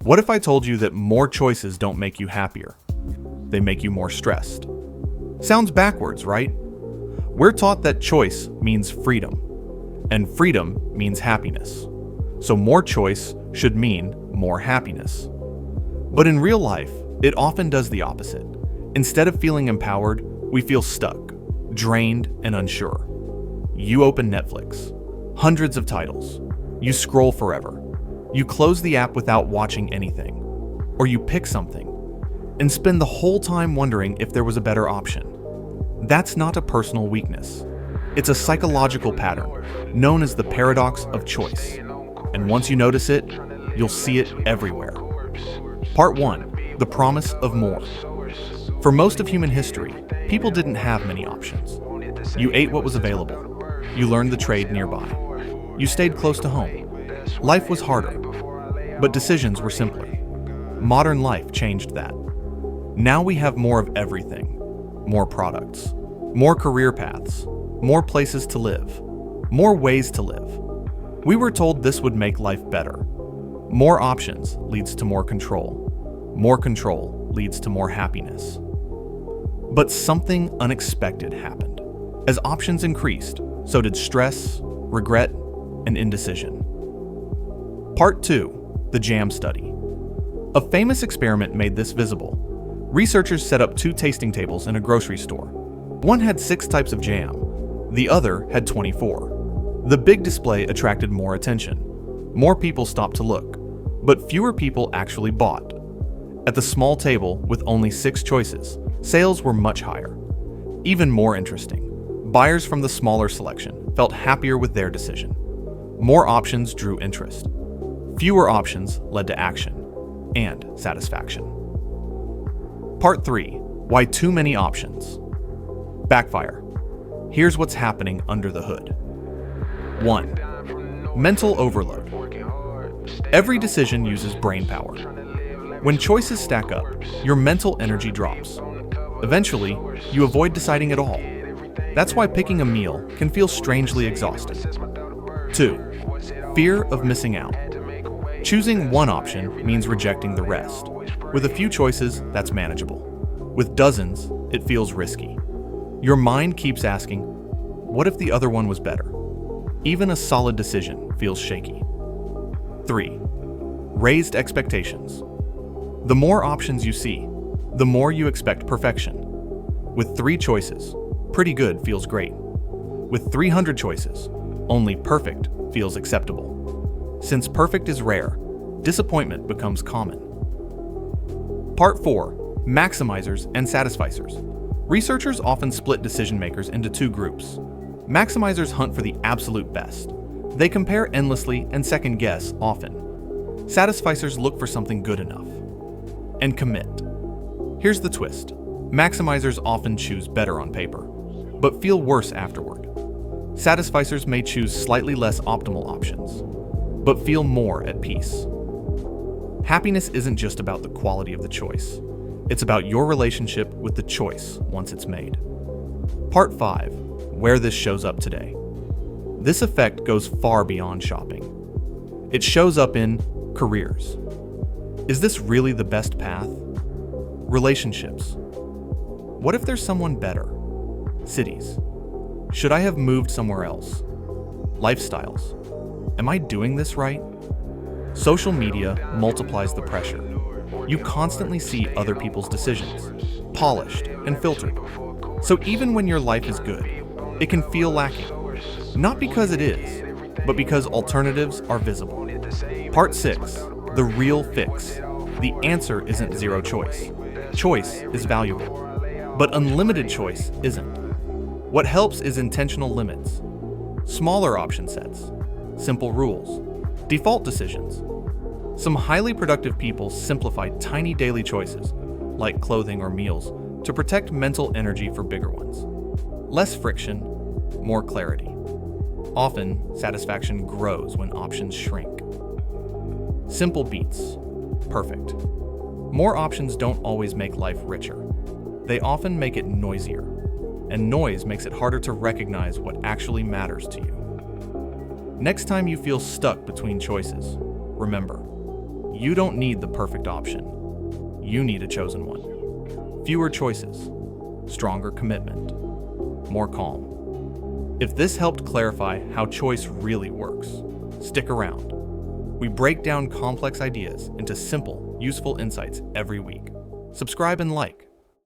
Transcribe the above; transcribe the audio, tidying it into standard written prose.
What if I told you that more choices don't make you happier? They make you more stressed. Sounds backwards, right? We're taught that choice means freedom, and freedom means happiness. So more choice should mean more happiness. But in real life, it often does the opposite. Instead of feeling empowered, we feel stuck, drained, and unsure. You open Netflix, hundreds of titles. You scroll forever. You close the app without watching anything. Or you pick something and spend the whole time wondering if there was a better option. That's not a personal weakness. It's a psychological pattern known as the paradox of choice. And once you notice it, you'll see it everywhere. Part 1. The promise of more. For most of human history, people didn't have many options. You ate what was available. You learned the trade nearby. You stayed close to home. Life was harder, but decisions were simpler. Modern life changed that. Now we have more of everything. More products, more career paths, more places to live, more ways to live. We were told this would make life better. More options leads to more control. More control leads to more happiness. But something unexpected happened. As options increased, so did stress, regret, and indecision. Part 2. The Jam Study. A famous experiment made this visible. Researchers set up 2 tasting tables in a grocery store. One had 6 types of jam. The other had 24. The big display attracted more attention. More people stopped to look, but fewer people actually bought. At the small table with only 6 choices, sales were much higher. Even more interesting, buyers from the smaller selection felt happier with their decision. More options drew interest. Fewer options led to action and satisfaction. Part 3. Why too many options. Backfire. Here's what's happening under the hood. 1. Mental overload. Every decision uses brain power. When choices stack up, your mental energy drops. Eventually, you avoid deciding at all. That's why picking a meal can feel strangely exhausting. 2. Fear of missing out. Choosing one option means rejecting the rest. With a few choices, that's manageable. With dozens, it feels risky. Your mind keeps asking, what if the other one was better? Even a solid decision feels shaky. 3. Raised expectations. The more options you see, the more you expect perfection. With 3 choices, pretty good feels great. With 300 choices, only perfect feels acceptable. Since perfect is rare, disappointment becomes common. Part 4. Maximizers and satisficers. Researchers often split decision makers into 2 groups. Maximizers hunt for the absolute best. They compare endlessly and second guess often. Satisficers look for something good enough and commit. Here's the twist. Maximizers often choose better on paper, but feel worse afterward. Satisficers may choose slightly less optimal options, but feel more at peace. Happiness isn't just about the quality of the choice. It's about your relationship with the choice once it's made. Part 5. Where this shows up today. This effect goes far beyond shopping. It shows up in careers. Is this really the best path? Relationships. What if there's someone better? Cities. Should I have moved somewhere else? Lifestyles. Am I doing this right? Social media multiplies the pressure. You constantly see other people's decisions, polished and filtered. So even when your life is good, it can feel lacking. Not because it is, but because alternatives are visible. Part 6. The real fix. The answer isn't zero choice. Choice is valuable, but unlimited choice isn't. What helps is intentional limits, smaller option sets, simple rules, default decisions. Some highly productive people simplify tiny daily choices, like clothing or meals, to protect mental energy for bigger ones. Less friction, more clarity. Often, satisfaction grows when options shrink. Simple beats perfect. More options don't always make life richer. They often make it noisier, and noise makes it harder to recognize what actually matters to you. Next time you feel stuck between choices, remember, You don't need the perfect option. You need a chosen one. Fewer choices, stronger commitment, more calm. If this helped clarify how choice really works, stick around. We break down complex ideas into simple, useful insights every week. Subscribe and like.